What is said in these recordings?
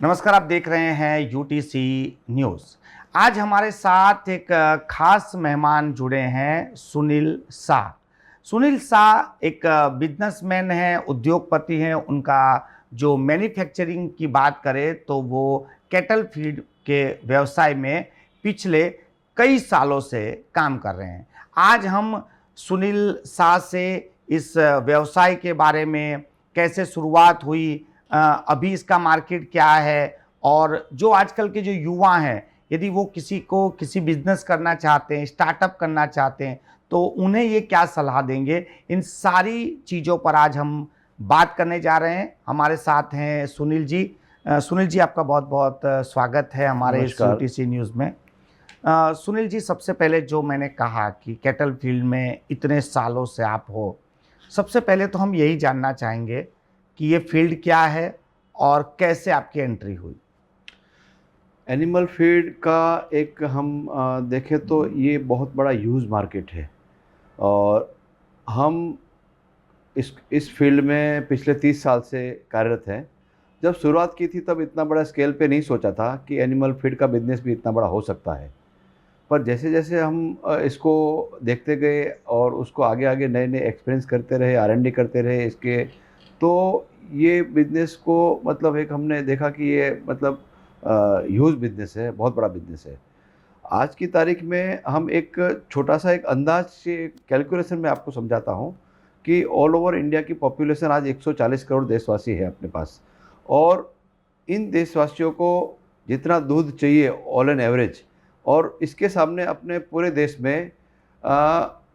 नमस्कार, आप देख रहे हैं यूटीसी न्यूज़। आज हमारे साथ एक खास मेहमान जुड़े हैं, सुनील शाह। सुनील शाह एक बिजनेसमैन हैं, उद्योगपति हैं। उनका जो मैन्युफैक्चरिंग की बात करें तो वो कैटल फीड के व्यवसाय में पिछले कई सालों से काम कर रहे हैं। आज हम सुनील शाह से इस व्यवसाय के बारे में, कैसे शुरुआत हुई, अभी इसका मार्केट क्या है, और जो आजकल के जो युवा हैं, यदि वो किसी को किसी बिजनेस करना चाहते हैं, स्टार्टअप करना चाहते हैं, तो उन्हें ये क्या सलाह देंगे, इन सारी चीज़ों पर आज हम बात करने जा रहे हैं। हमारे साथ हैं सुनील जी। सुनील जी, आपका बहुत बहुत स्वागत है हमारे इस नमस्कार। यूटीसी न्यूज़ में। सुनील जी, सबसे पहले जो मैंने कहा कि कैटल फील्ड में इतने सालों से आप हो, सबसे पहले तो हम यही जानना चाहेंगे कि ये फील्ड क्या है और कैसे आपकी एंट्री हुई। एनिमल फीड का एक हम देखें तो ये बहुत बड़ा ह्यूज मार्केट है और हम इस फील्ड में पिछले 30 साल से कार्यरत हैं। जब शुरुआत की थी तब इतना बड़ा स्केल पे नहीं सोचा था कि एनिमल फीड का बिज़नेस भी इतना बड़ा हो सकता है। पर जैसे-जैसे हम इसको देखते गए और उसको आगे-आगे नए-नए एक्सपीरियंस करते रहे, आर&डी करते रहे इसके, तो ये बिज़नेस को मतलब एक हमने देखा कि ये मतलब ह्यूज बिज़नेस है, बहुत बड़ा बिज़नेस है। आज की तारीख में हम एक छोटा-सा एक अंदाज़ से कैलकुलेशन मैं आपको समझाता हूँ कि ऑल ओवर इंडिया की पॉपुलेशन आज 140 करोड़ देशवासी है अपने पास, और इन देशवासियों को जितना दूध चाहिए ऑल एन एवरेज, और इसके सामने अपने पूरे देश में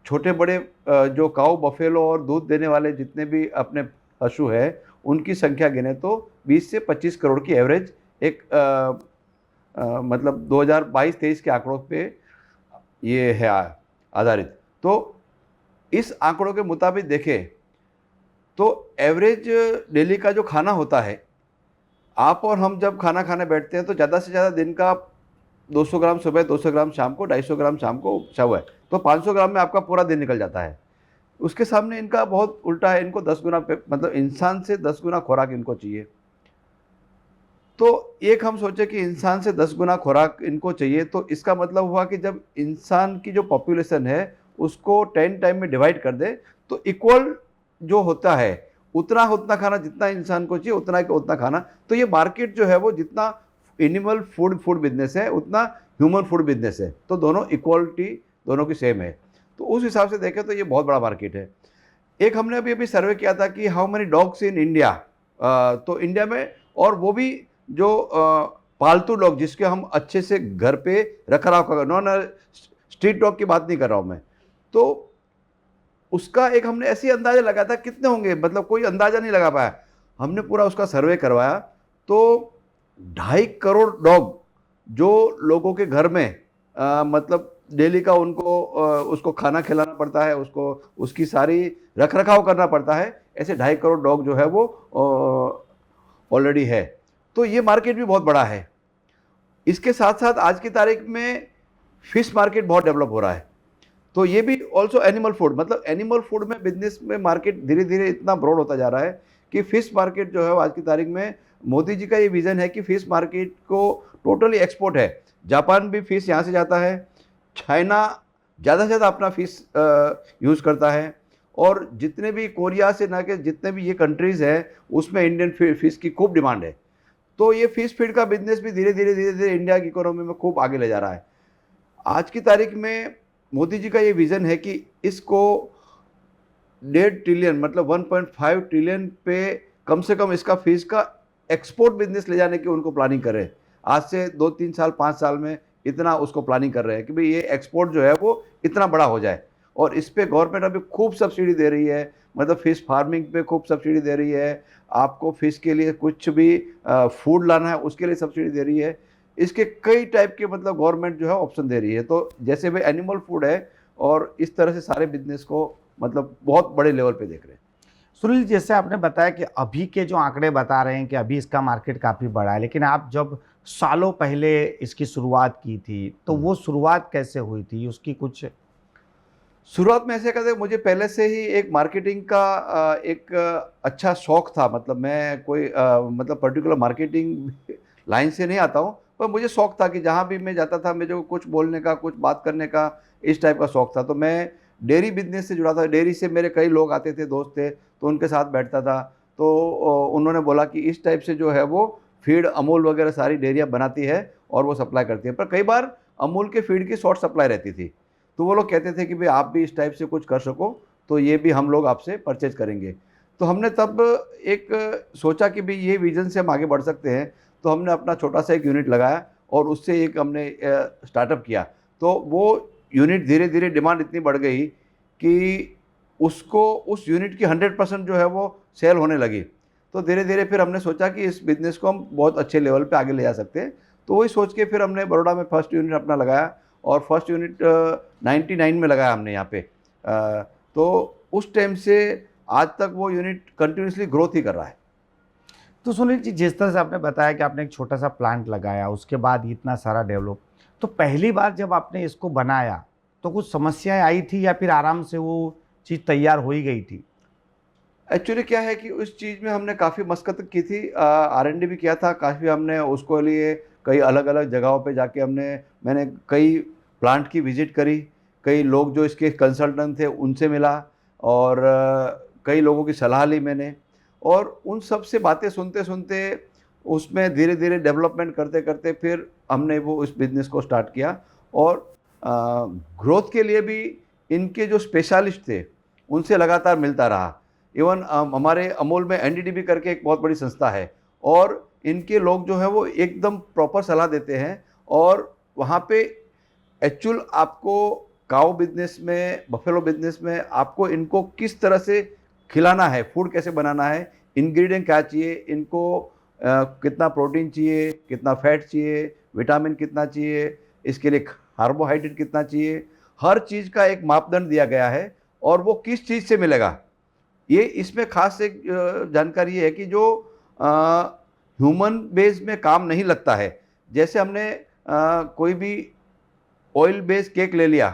छोटे-बड़े जो काऊ, बफेलो और दूध देने वाले जितने भी अपने पशु हैं, उनकी संख्या गिने तो 20 से 25 करोड़ की एवरेज एक मतलब 2022-23 के आंकड़ों पे ये है आधारित। तो इस आंकड़ों के मुताबिक देखें तो एवरेज डेली का जो खाना होता है, आप और हम जब खाना खाने बैठते हैं तो ज़्यादा से ज़्यादा दिन का 200 ग्राम सुबह, 200 ग्राम शाम को, 250 ग्राम शाम को सुबह, तो 500 ग्राम में आपका पूरा दिन निकल जाता है। उसके सामने इनका बहुत उल्टा है, इनको 10 गुना पे मतलब इंसान से 10 गुना खुराक इनको चाहिए। तो एक हम सोचे कि इंसान से 10 गुना खुराक इनको चाहिए, तो इसका मतलब हुआ कि जब इंसान की जो पॉपुलेशन है उसको 10 टाइम में डिवाइड कर दें तो इक्वल जो होता है उतना उतना खाना, जितना इंसान को चाहिए उतना का उतना खाना। तो ये मार्केट जो है वो जितना एनिमल फूड बिजनेस है उतना ह्यूमन फूड बिजनेस है, तो दोनों इक्वलिटी दोनों की सेम है। तो उस हिसाब से देखें तो ये बहुत बड़ा मार्केट है। एक हमने अभी अभी सर्वे किया था कि how many dogs in India, तो इंडिया में, और वो भी जो पालतू डॉग जिसके हम अच्छे से घर पे रख रखाव कर, नॉन स्ट्रीट डॉग की बात नहीं कर रहा हूँ मैं, तो उसका एक हमने ऐसे ही अंदाजा लगाया था कितने होंगे, मतलब कोई अंदाजा नहीं लगा पाया। हमने पूरा उसका सर्वे करवाया तो 2.5 करोड़ डॉग जो लोगों के घर में मतलब डेली का उनको उसको खाना खिलाना पड़ता है, उसको उसकी सारी रख रखाव करना पड़ता है, ऐसे 2.5 करोड़ डॉग जो है वो ऑलरेडी है। तो ये मार्केट भी बहुत बड़ा है। इसके साथ साथ आज की तारीख में फिश मार्केट बहुत डेवलप हो रहा है, तो ये भी ऑल्सो एनिमल फूड, मतलब एनिमल फूड में बिजनेस में मार्केट धीरे धीरे इतना ब्रॉड होता जा रहा है कि फिश मार्केट जो है आज की तारीख में, मोदी जी का ये विजन है कि फिश मार्केट को टोटली एक्सपोर्ट है। जापान भी फिश यहाँ से जाता है, चाइना ज़्यादा से ज़्यादा अपना फिश यूज़ करता है, और जितने भी कोरिया से ना के जितने भी ये कंट्रीज़ हैं उसमें इंडियन फिश की खूब डिमांड है। तो ये फिश फीड का बिजनेस भी धीरे धीरे इंडिया की इकोनॉमी में खूब आगे ले जा रहा है। आज की तारीख में मोदी जी का ये विज़न है कि इसको 1.5 ट्रिलियन मतलब 1.5 ट्रिलियन पे कम से कम इसका फिश का एक्सपोर्ट बिजनेस ले जाने की उनको प्लानिंग कर रहे हैं। आज से 2-3 साल 5 साल में इतना उसको प्लानिंग कर रहे हैं कि भाई ये एक्सपोर्ट जो है वो इतना बड़ा हो जाए, और इस पे गवर्नमेंट अभी खूब सब्सिडी दे रही है, मतलब फ़िश फार्मिंग पे खूब सब्सिडी दे रही है। आपको फ़िश के लिए कुछ भी फूड लाना है उसके लिए सब्सिडी दे रही है। इसके कई टाइप के मतलब गवर्नमेंट जो है ऑप्शन दे रही है। तो जैसे भाई एनिमल फूड है, और इस तरह से सारे बिजनेस को मतलब बहुत बड़े लेवल पे देख रहे हैं। सुनील, जैसे आपने बताया कि अभी के जो आंकड़े बता रहे हैं कि अभी इसका मार्केट काफ़ी बड़ा है, लेकिन आप जब सालों पहले इसकी शुरुआत की थी, तो वो शुरुआत कैसे हुई थी? उसकी कुछ शुरुआत में ऐसे कहते, मुझे पहले से ही एक मार्केटिंग का एक अच्छा शौक था, मतलब मैं कोई मतलब पर्टिकुलर मार्केटिंग लाइन से नहीं आता हूँ, पर मुझे शौक था कि जहाँ भी मैं जाता था मुझे कुछ बोलने का, कुछ बात करने का, इस टाइप का शौक था। तो मैं डेयरी बिजनेस से जुड़ा था। डेयरी से मेरे कई लोग आते थे, दोस्त थे, तो उनके साथ बैठता था। तो उन्होंने बोला कि इस टाइप से जो है वो फीड अमूल वगैरह सारी डेयरियाँ बनाती है और वो सप्लाई करती है, पर कई बार अमूल के फीड की शॉर्ट सप्लाई रहती थी। तो वो लोग कहते थे कि भाई आप भी इस टाइप से कुछ कर सको तो ये भी हम लोग आपसे परचेज करेंगे। तो हमने तब एक सोचा कि भाई ये विज़न से हम आगे बढ़ सकते हैं। तो हमने अपना छोटा सा एक यूनिट लगाया और उससे एक हमने स्टार्टअप किया। तो वो यूनिट धीरे धीरे डिमांड इतनी बढ़ गई कि उसको उस यूनिट की 100% जो है वो सेल होने लगी। तो धीरे धीरे फिर हमने सोचा कि इस बिज़नेस को हम बहुत अच्छे लेवल पे आगे ले जा सकते हैं। तो वही सोच के फिर हमने बड़ौदा में फर्स्ट यूनिट अपना लगाया और फर्स्ट यूनिट 99 में लगाया हमने यहाँ पे। तो उस टाइम से आज तक वो यूनिट कंटिन्यूसली ग्रोथ ही कर रहा है। तो सुनील जी, जिस तरह से आपने बताया कि आपने एक छोटा सा प्लांट लगाया, उसके बाद इतना सारा डेवलप, तो पहली बार जब आपने इसको बनाया तो कुछ समस्याएं आई थी या फिर आराम से वो चीज़ तैयार हो ही गई थी? एक्चुअली क्या है कि उस चीज़ में हमने काफ़ी मशक्क़त की थी, R&D भी किया था काफ़ी हमने उसको लिए। कई अलग अलग जगहों पे जाके मैंने कई प्लांट की विज़िट करी, कई लोग जो इसके कंसल्टेंट थे उनसे मिला और कई लोगों की सलाह ली मैंने। और उन सब से बातें सुनते सुनते उसमें धीरे धीरे डेवलपमेंट करते करते फिर हमने वो इस बिज़नेस को स्टार्ट किया। और ग्रोथ के लिए भी इनके जो स्पेशलिस्ट थे उनसे लगातार मिलता रहा। इवन हमारे अमूल में NDDB करके एक बहुत बड़ी संस्था है और इनके लोग जो है वो एकदम प्रॉपर सलाह देते हैं। और वहाँ पे एक्चुअल आपको काऊ बिजनेस में, बफेलो बिजनेस में आपको इनको किस तरह से खिलाना है, फूड कैसे बनाना है, इंग्रेडिएंट क्या चाहिए इनको, कितना प्रोटीन चाहिए, कितना फैट चाहिए, विटामिन कितना चाहिए, इसके लिए कार्बोहाइड्रेट कितना चाहिए, हर चीज़ का एक मापदंड दिया गया है। और वो किस चीज़ से मिलेगा, ये इसमें खास एक जानकारी है कि जो ह्यूमन बेस में काम नहीं लगता है। जैसे हमने कोई भी ऑयल बेस केक ले लिया,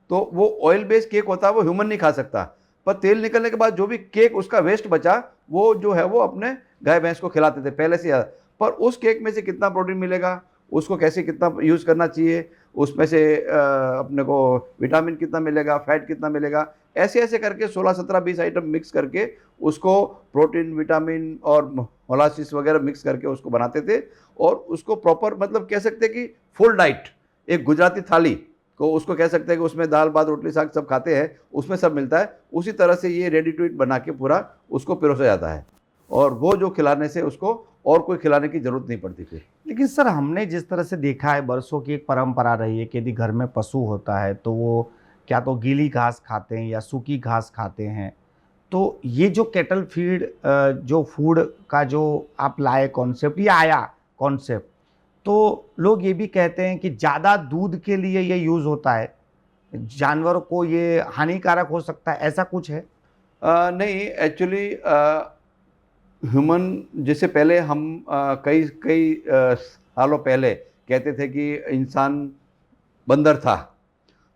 तो वो ऑयल बेस केक होता है, वो ह्यूमन नहीं खा सकता, पर तेल निकलने के बाद जो भी केक उसका वेस्ट बचा वो जो है वो अपने गाय भैंस को खिलाते थे पहले से ज़्यादा। पर उस केक में से कितना प्रोटीन मिलेगा, उसको कैसे कितना यूज़ करना चाहिए, उसमें से अपने को विटामिन कितना मिलेगा, फैट कितना मिलेगा, ऐसे ऐसे करके 16, 17, 20 आइटम मिक्स करके उसको प्रोटीन, विटामिन और मोलासिस वगैरह मिक्स करके उसको बनाते थे। और उसको प्रॉपर मतलब कह सकते हैं कि फुल डाइट, एक गुजराती थाली को उसको कह सकते हैं कि उसमें दाल भात रोटली साग सब खाते हैं, उसमें सब मिलता है। उसी तरह से ये रेडी टू ईट बना के पूरा उसको पिरोसा जाता है और वो जो खिलाने से उसको और कोई खिलाने की ज़रूरत नहीं पड़ती फिर। लेकिन सर, हमने जिस तरह से देखा है, बरसों की एक परंपरा रही है कि यदि घर में पशु होता है तो वो क्या तो गीली घास खाते हैं या सूखी घास खाते हैं। तो ये जो कैटल फीड, जो फूड का जो आप लाए कॉन्सेप्ट, ये आया कॉन्सेप्ट, तो लोग ये भी कहते हैं कि ज़्यादा दूध के लिए ये यूज़ होता है, जानवर को ये हानिकारक हो सकता है, ऐसा कुछ है? नहीं, एक्चुअली ह्यूमन जैसे पहले हम कई कई सालों पहले कहते थे कि इंसान बंदर था।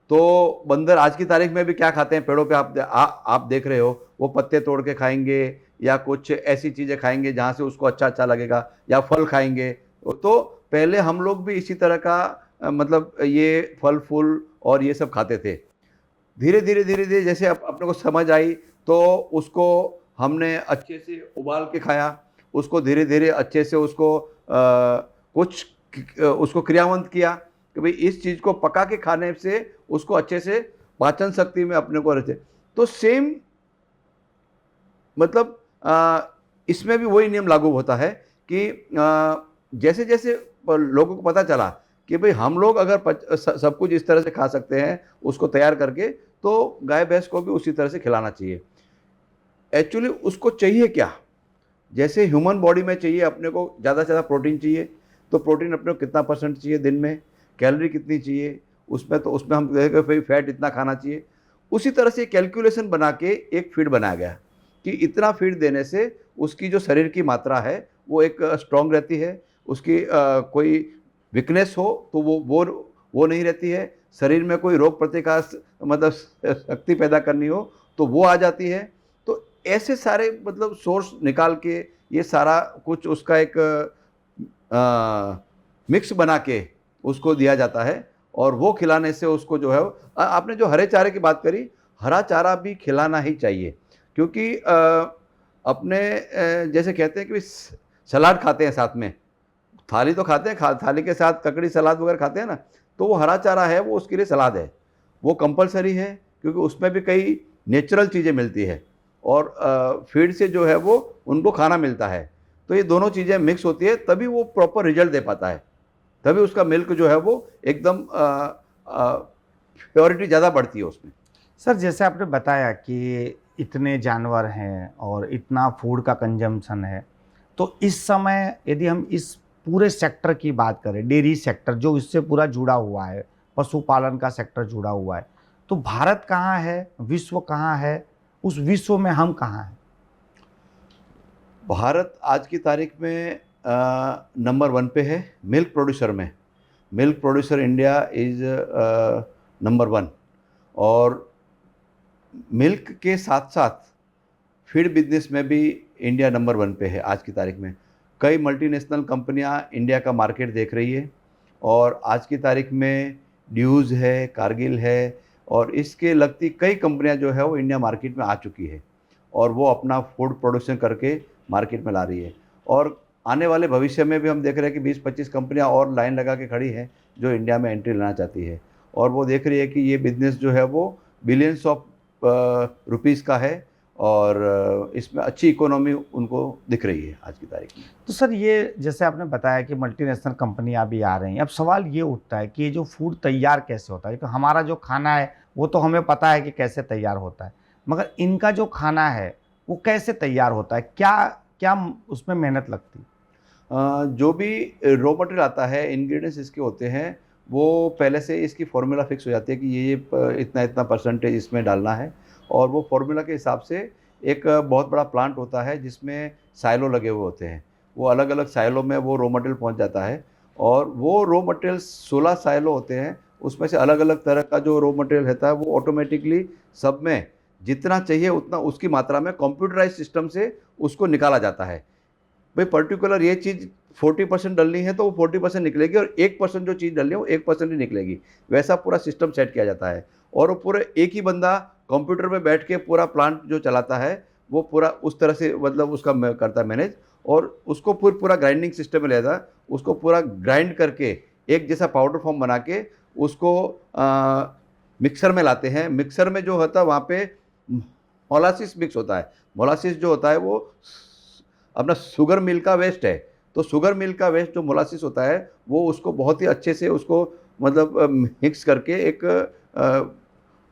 तो बंदर आज की तारीख में भी क्या खाते हैं, पेड़ों पे आप देख रहे हो, वो पत्ते तोड़ के खाएंगे या कुछ ऐसी चीज़ें खाएंगे जहाँ से उसको अच्छा अच्छा लगेगा, या फल खाएंगे। तो पहले हम लोग भी इसी तरह का मतलब ये फल फूल और ये सब खाते थे। धीरे धीरे जैसे अपने को समझ आई तो उसको हमने अच्छे से उबाल के खाया। उसको धीरे धीरे अच्छे से उसको उसको क्रियान्वित किया कि भाई इस चीज़ को पका के खाने से उसको अच्छे से पाचन शक्ति में अपने को रहते। तो सेम मतलब इसमें भी वही नियम लागू होता है कि जैसे जैसे लोगों को पता चला कि भाई हम लोग अगर सब कुछ इस तरह से खा सकते हैं उसको तैयार करके, तो गाय भैंस को भी उसी तरह से खिलाना चाहिए। एक्चुअली उसको चाहिए क्या, जैसे ह्यूमन बॉडी में चाहिए अपने को ज़्यादा से ज़्यादा प्रोटीन चाहिए, तो प्रोटीन अपने को कितना % चाहिए दिन में, कैलोरी कितनी चाहिए उसमें हम कहेंगे भाई फैट इतना खाना चाहिए। उसी तरह से कैलकुलेशन बना के एक फीड बनाया गया कि इतना फीड देने से उसकी जो शरीर की मात्रा है वो एक स्ट्रॉन्ग रहती है, उसकी कोई वीकनेस हो तो वो नहीं रहती है, शरीर में कोई रोग प्रतिकार मतलब शक्ति पैदा करनी हो तो वो आ जाती है। तो ऐसे सारे मतलब सोर्स निकाल के ये सारा कुछ उसका एक मिक्स बना के उसको दिया जाता है, और वो खिलाने से उसको जो है आपने जो हरे चारे की बात करी, हरा चारा भी खिलाना ही चाहिए, क्योंकि अपने जैसे कहते हैं कि सलाद खाते हैं साथ में, थाली तो खाते हैं, थाली के साथ ककड़ी सलाद वगैरह खाते हैं ना, तो वो हरा चारा है, वो उसके लिए सलाद है, वो कंपलसरी है, क्योंकि उसमें भी कई नेचुरल चीज़ें मिलती है, और फीड से जो है वो उनको खाना मिलता है। तो ये दोनों चीज़ें मिक्स होती है, तभी वो प्रॉपर रिजल्ट दे पाता है, तभी उसका मिल्क जो है वो एकदम प्योरिटी ज़्यादा बढ़ती है उसमें। सर जैसे आपने बताया कि इतने जानवर हैं और इतना फूड का कंजम्पशन है, तो इस समय यदि हम इस पूरे सेक्टर की बात करें, डेयरी सेक्टर जो इससे पूरा जुड़ा हुआ है, पशुपालन का सेक्टर जुड़ा हुआ है, तो भारत कहाँ है, विश्व कहाँ है, उस विश्व में हम कहाँ हैं? भारत आज की तारीख में नंबर 1 पे है मिल्क प्रोड्यूसर में। Milk producer India is number 1, और मिल्क के साथ-साथ फीड बिज़नेस में भी इंडिया नंबर 1 पे है आज की तारीख में। कई मल्टीनेशनल कंपनियां इंडिया का मार्केट देख रही है, और आज की तारीख में ड्यूज़ है, कारगिल है, और इसके लगती कई कंपनियां जो है वो इंडिया मार्केट में आ चुकी है, और वो अपना फूड प्रोडक्शन करके मार्केट में ला रही है। और आने वाले भविष्य में भी हम देख रहे हैं कि 20-25 कंपनियां और लाइन लगा के खड़ी हैं जो इंडिया में एंट्री लेना चाहती है, और वो देख रही है कि ये बिज़नेस जो है वो बिलियंस ऑफ रुपीज़ का है, और इसमें अच्छी इकोनॉमी उनको दिख रही है आज की तारीख में। तो सर ये जैसे आपने बताया कि मल्टीनेशनल कंपनियां भी आ रही हैं, अब सवाल ये उठता है कि ये जो फूड तैयार कैसे होता है, तो हमारा जो खाना है वो तो हमें पता है कि कैसे तैयार होता है, मगर इनका जो खाना है वो कैसे तैयार होता है, क्या क्या उसमें मेहनत लगती है? जो भी रॉ मटेरियल आता है, इंग्रेडिएंट्स इसके होते हैं, वो पहले से इसकी फार्मूला फिक्स हो जाती है कि ये इतना इतना परसेंटेज इसमें डालना है, और वो फार्मूला के हिसाब से एक बहुत बड़ा प्लांट होता है जिसमें साइलो लगे हुए होते हैं। वो अलग अलग साइलो में वो रॉ मटेरियल पहुंच जाता है, और वो रॉ मटेरियल 16 साइलो होते हैं, उसमें से अलग अलग तरह का जो रॉ मटेरियल रहता है वो ऑटोमेटिकली सब में जितना चाहिए उतना उसकी मात्रा में कंप्यूटराइज सिस्टम से उसको निकाला जाता है। भाई पर्टिकुलर ये चीज़ 40% डलनी है तो वो 40% निकलेगी, और 1% जो चीज़ डलनी है वो 1% ही निकलेगी। वैसा पूरा सिस्टम सेट किया जाता है, और वो पूरे एक ही बंदा कंप्यूटर में बैठ के पूरा प्लांट जो चलाता है, वो पूरा उस तरह से मतलब उसका करता है मैनेज, और उसको पूरा ग्राइंडिंग सिस्टम में ले जाता है, उसको पूरा ग्राइंड करके एक जैसा पाउडर फॉर्म बना के उसको मिक्सर में लाते हैं। मिक्सर में जो होता है वहाँ पे मोलासिस मिक्स होता है। मोलासिस जो होता है वो अपना शुगर मिल का वेस्ट है, तो शुगर मिल का वेस्ट जो मोलासिस होता है वो उसको बहुत ही अच्छे से उसको मतलब मिक्स करके एक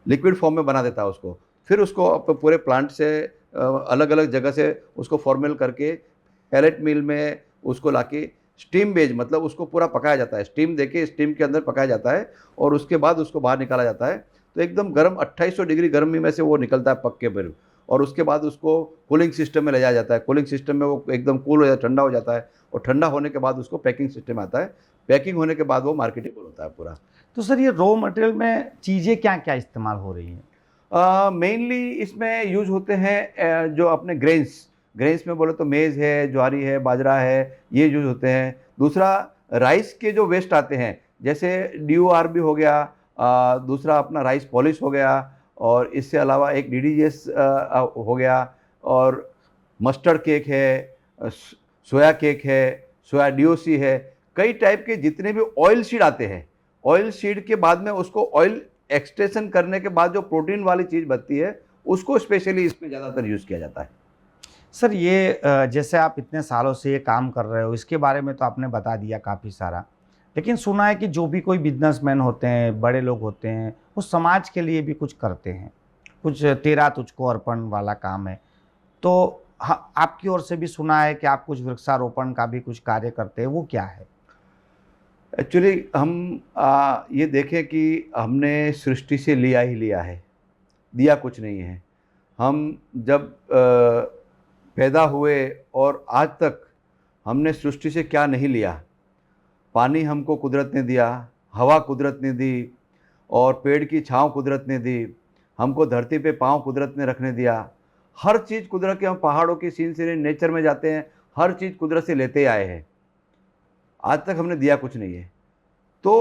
लिक्विड फॉर्म में बना देता है उसको। फिर उसको पूरे प्लांट से अलग अलग जगह से उसको फॉर्मेल करके पैलेट मिल में उसको लाके स्टीम बेज मतलब उसको पूरा पकाया जाता है, स्टीम देके स्टीम के अंदर पकाया जाता है, और उसके बाद उसको बाहर निकाला जाता है। तो एकदम गर्म 2800 डिग्री गर्मी में से वो निकलता है पक के फिर, और उसके बाद उसको कूलिंग सिस्टम में ले जाया जाता है। कूलिंग सिस्टम में वो एकदम कूल हो जाता है, ठंडा हो जाता है, और ठंडा होने के बाद उसको पैकिंग सिस्टम में आता है। पैकिंग होने के बाद वो मार्केटेबल होता है पूरा। तो सर ये रॉ मटेरियल में चीज़ें क्या क्या इस्तेमाल हो रही हैं? मेनली इसमें यूज होते हैं जो अपने ग्रेन्स ग्रेन्स में बोले तो मेज़ है, ज्वारी है, बाजरा है, ये यूज होते हैं। दूसरा राइस के जो वेस्ट आते हैं जैसे DORB हो गया, दूसरा अपना राइस पॉलिश हो गया, और इससे अलावा एक DDGS हो गया, और मस्टर्ड केक है, सोया केक है, सोया DOC है, कई टाइप के जितने भी ऑयल सीड आते हैं, ऑयल सीड के बाद में उसको ऑयल एक्सट्रेक्शन करने के बाद जो प्रोटीन वाली चीज़ बनती है उसको स्पेशली इसमें ज़्यादातर यूज़ किया जाता है। सर ये जैसे आप इतने सालों से ये काम कर रहे हो, इसके बारे में तो आपने बता दिया काफ़ी सारा, लेकिन सुना है कि जो भी कोई बिजनेसमैन होते हैं, बड़े लोग होते हैं, वो समाज के लिए भी कुछ करते हैं, कुछ तेरा तुझको अर्पण वाला काम है। तो हाँ, आपकी ओर से भी सुना है कि आप कुछ वृक्षारोपण का भी कुछ कार्य करते हैं, वो क्या है? एक्चुअली हम ये देखें कि हमने सृष्टि से लिया ही लिया है, दिया कुछ नहीं है। हम जब पैदा हुए और आज तक हमने सृष्टि से क्या नहीं लिया। पानी हमको कुदरत ने दिया, हवा कुदरत ने दी, और पेड़ की छाँव कुदरत ने दी, हमको धरती पे पाँव कुदरत ने रखने दिया। हर चीज़ कुदरत के, हम पहाड़ों की सीन से नेचर में जाते हैं, हर चीज़ कुदरत से लेते आए हैं। आज तक हमने दिया कुछ नहीं है। तो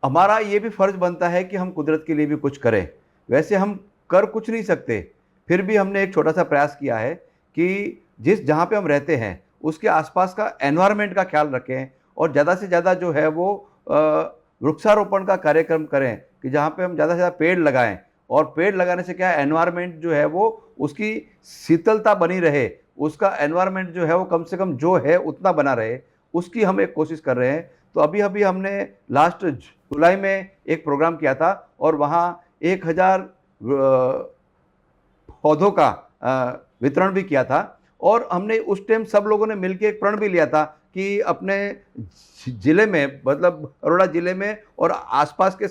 हमारा ये भी फ़र्ज़ बनता है कि हम कुदरत के लिए भी कुछ करें। वैसे हम कर कुछ नहीं सकते, फिर भी हमने एक छोटा सा प्रयास किया है कि जहाँ पे हम रहते हैं उसके आसपास का एनवायरनमेंट का ख्याल रखें और ज़्यादा से ज़्यादा जो है वो वृक्षारोपण का कार्यक्रम करें कि जहाँ पे हम ज़्यादा से ज़्यादा पेड़ लगाएं। और पेड़ लगाने से क्या है, एनवायरनमेंट जो है वो उसकी शीतलता बनी रहे, उसका एनवायरनमेंट जो है वो कम से कम जो है उतना बना रहे, उसकी हम एक कोशिश कर रहे हैं। तो अभी अभी हमने लास्ट जुलाई में एक प्रोग्राम किया था और वहाँ 1000 पौधों का वितरण भी किया था। और हमने उस टाइम सब लोगों ने मिलकर एक प्रण भी लिया था कि अपने ज़िले में, मतलब बड़ौदा ज़िले में और आसपास के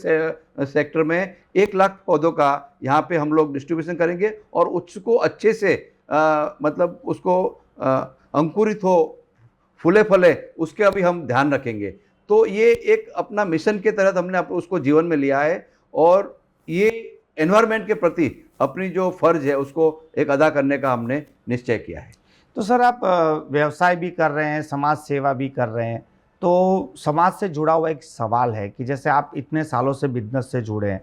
सेक्टर में 1 लाख पौधों का यहाँ पे हम लोग डिस्ट्रीब्यूशन करेंगे और उसको अच्छे से मतलब उसको अंकुरित हो, फूले फले, उसके अभी हम ध्यान रखेंगे। तो ये एक अपना मिशन के तहत हमने उसको जीवन में लिया है और ये एनवायरनमेंट के प्रति अपनी जो फ़र्ज़ है उसको एक अदा करने का हमने निश्चय किया है। तो सर आप व्यवसाय भी कर रहे हैं, समाज सेवा भी कर रहे हैं, तो समाज से जुड़ा हुआ एक सवाल है कि जैसे आप इतने सालों से बिजनेस से जुड़े हैं,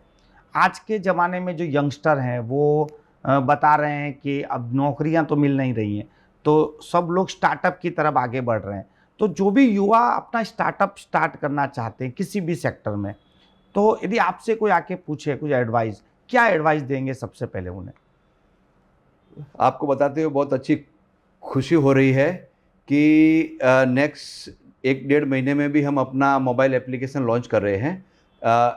आज के ज़माने में जो यंगस्टर हैं वो बता रहे हैं कि अब नौकरियां तो मिल नहीं रही हैं, तो सब लोग स्टार्टअप की तरफ आगे बढ़ रहे हैं। तो जो भी युवा अपना स्टार्टअप स्टार्ट करना चाहते हैं किसी भी सेक्टर में, तो यदि आपसे कोई आके पूछे कुछ एडवाइस, क्या एडवाइस देंगे सबसे पहले उन्हें? आपको बताते हुए बहुत अच्छी खुशी हो रही है कि नेक्स्ट 1 डेढ़ महीने में भी हम अपना मोबाइल एप्लीकेशन लॉन्च कर रहे हैं।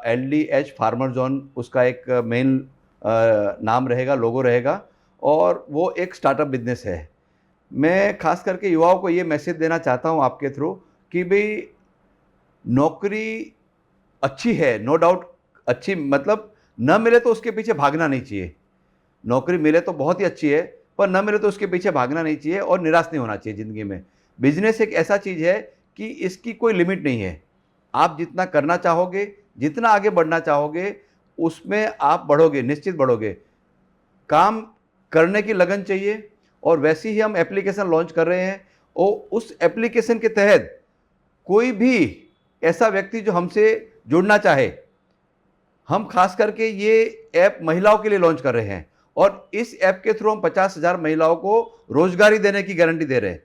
LDH फार्मर जोन उसका एक मेन नाम रहेगा, लोगो रहेगा और वो एक स्टार्टअप बिजनेस है। मैं खास करके युवाओं को ये मैसेज देना चाहता हूँ आपके थ्रू कि भाई नौकरी अच्छी है, नो डाउट अच्छी, मतलब न मिले तो उसके पीछे भागना नहीं चाहिए। नौकरी मिले तो बहुत ही अच्छी है, पर न मिले तो उसके पीछे भागना नहीं चाहिए और निराश नहीं होना चाहिए ज़िंदगी में। बिजनेस एक ऐसा चीज़ है कि इसकी कोई लिमिट नहीं है। आप जितना करना चाहोगे, जितना आगे बढ़ना चाहोगे, उसमें आप बढ़ोगे, निश्चित बढ़ोगे। काम करने की लगन चाहिए और वैसे ही हम एप्लीकेशन लॉन्च कर रहे हैं और उस एप्लीकेशन के तहत कोई भी ऐसा व्यक्ति जो हमसे जुड़ना चाहे, हम खास करके ये ऐप महिलाओं के लिए लॉन्च कर रहे हैं और इस ऐप के थ्रू हम 50,000 महिलाओं को रोजगारी देने की गारंटी दे रहे हैं।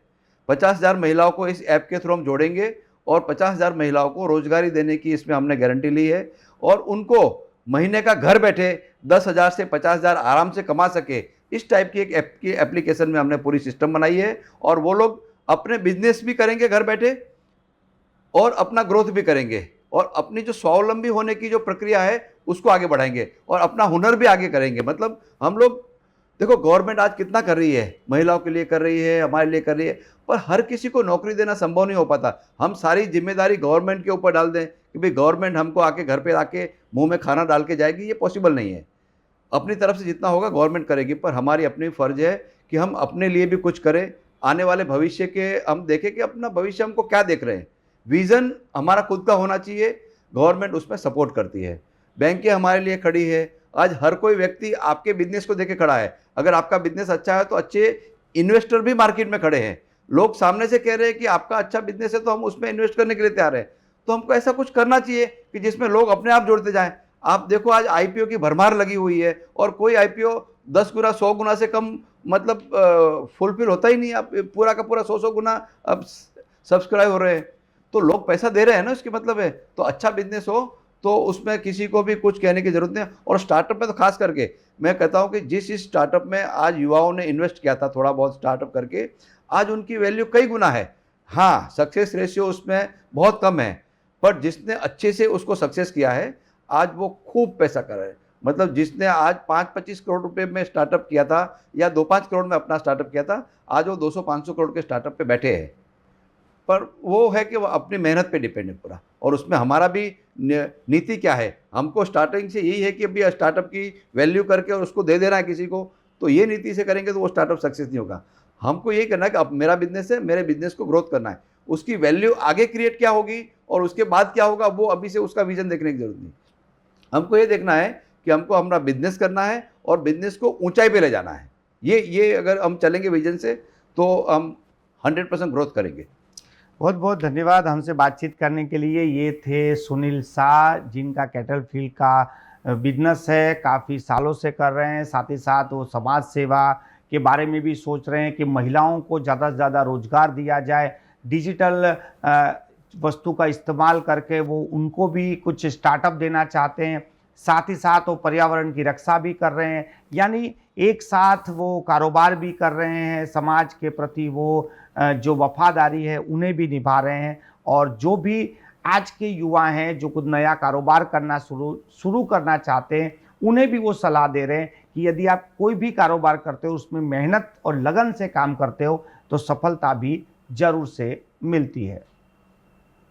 50,000 महिलाओं को इस ऐप के थ्रू हम जोड़ेंगे और 50,000 महिलाओं को रोजगारी देने की इसमें हमने गारंटी ली है और उनको महीने का घर बैठे 10,000 से 50,000 आराम से कमा सके, इस टाइप की एक ऐप की एप्लीकेशन में हमने पूरी सिस्टम बनाई है और वो लोग अपने बिजनेस भी करेंगे घर बैठे और अपना ग्रोथ भी करेंगे और अपनी जो स्वावलंबी होने की जो प्रक्रिया है उसको आगे बढ़ाएंगे और अपना हुनर भी आगे करेंगे। मतलब हम लोग देखो, गवर्नमेंट आज कितना कर रही है, महिलाओं के लिए कर रही है, हमारे लिए कर रही है, पर हर किसी को नौकरी देना संभव नहीं हो पाता। हम सारी जिम्मेदारी गवर्नमेंट के ऊपर डाल दें कि भाई गवर्नमेंट हमको आके घर पे आके मुंह में खाना डाल के जाएगी, ये पॉसिबल नहीं है। अपनी तरफ से जितना होगा गवर्नमेंट करेगी, पर हमारी अपनी फ़र्ज है कि हम अपने लिए भी कुछ करें। आने वाले भविष्य के हम देखें कि अपना भविष्य हमको क्या देख रहे हैं। विज़न हमारा खुद का होना चाहिए, गवर्नमेंट उसमें सपोर्ट करती है, बैंकें हमारे लिए खड़ी है। आज हर कोई व्यक्ति आपके बिजनेस को देके खड़ा है। अगर आपका बिजनेस अच्छा है तो अच्छे इन्वेस्टर भी मार्केट में खड़े हैं। लोग सामने से कह रहे हैं कि आपका अच्छा बिजनेस है तो हम उसमें इन्वेस्ट करने के लिए तैयार हैं। तो हमको ऐसा कुछ करना चाहिए कि जिसमें लोग अपने आप जुड़ते जाएं। आप देखो, आज आईपीओ की भरमार लगी हुई है और कोई आईपीओ 10 गुना 100 गुना से कम मतलब फुलफिल होता ही नहीं। आप पूरा का पूरा 100 गुना अब सब्सक्राइब हो रहे हैं, तो लोग पैसा दे रहे हैं ना, इसकी मतलब है। तो अच्छा बिजनेस हो तो उसमें किसी को भी कुछ कहने की जरूरत नहीं है। और स्टार्टअप में तो खास करके मैं कहता हूं कि जिस स्टार्टअप में आज युवाओं ने इन्वेस्ट किया था थोड़ा बहुत स्टार्टअप करके, आज उनकी वैल्यू कई गुना है। हाँ, सक्सेस रेशियो उसमें बहुत कम है, पर जिसने अच्छे से उसको सक्सेस किया है आज वो खूब पैसा कर रहे हैं। मतलब जिसने आज 5-25 करोड़ रुपए में स्टार्टअप किया था या 2-5 करोड़ में अपना स्टार्टअप किया था, आज वो 200-500 करोड़ के स्टार्टअप पे बैठे हैं। पर वो है कि वो अपनी मेहनत पे डिपेंड है पूरा। और उसमें हमारा भी नीति क्या है, हमको स्टार्टिंग से यही है कि अभी स्टार्टअप की वैल्यू करके और उसको दे देना है किसी को, तो ये नीति से करेंगे तो वो स्टार्टअप सक्सेस नहीं होगा। हमको ये करना है कि अब मेरा बिजनेस है, मेरे बिजनेस को ग्रोथ करना है, उसकी वैल्यू आगे क्रिएट क्या होगी और उसके बाद क्या होगा, वो अभी से उसका विजन देखने की जरूरत नहीं। हमको ये देखना है कि हमको हमारा बिजनेस करना है और बिजनेस को ऊंचाई पे ले जाना है। ये अगर हम चलेंगे विजन से तो हम 100% ग्रोथ करेंगे। बहुत बहुत धन्यवाद हमसे बातचीत करने के लिए। ये थे सुनील शाह, जिनका कैटल फील्ड का बिजनेस है, काफ़ी सालों से कर रहे हैं। साथ ही साथ वो समाज सेवा के बारे में भी सोच रहे हैं कि महिलाओं को ज़्यादा से ज़्यादा रोजगार दिया जाए। डिजिटल वस्तु का इस्तेमाल करके वो उनको भी कुछ स्टार्टअप देना चाहते हैं। साथ ही साथ वो पर्यावरण की रक्षा भी कर रहे हैं, यानी एक साथ वो कारोबार भी कर रहे हैं, समाज के प्रति वो जो वफादारी है उन्हें भी निभा रहे हैं। और जो भी आज के युवा हैं जो कुछ नया कारोबार करना शुरू करना चाहते हैं, उन्हें भी वो सलाह दे रहे हैं कि यदि आप कोई भी कारोबार करते हो, उसमें मेहनत और लगन से काम करते हो, तो सफलता भी ज़रूर से मिलती है।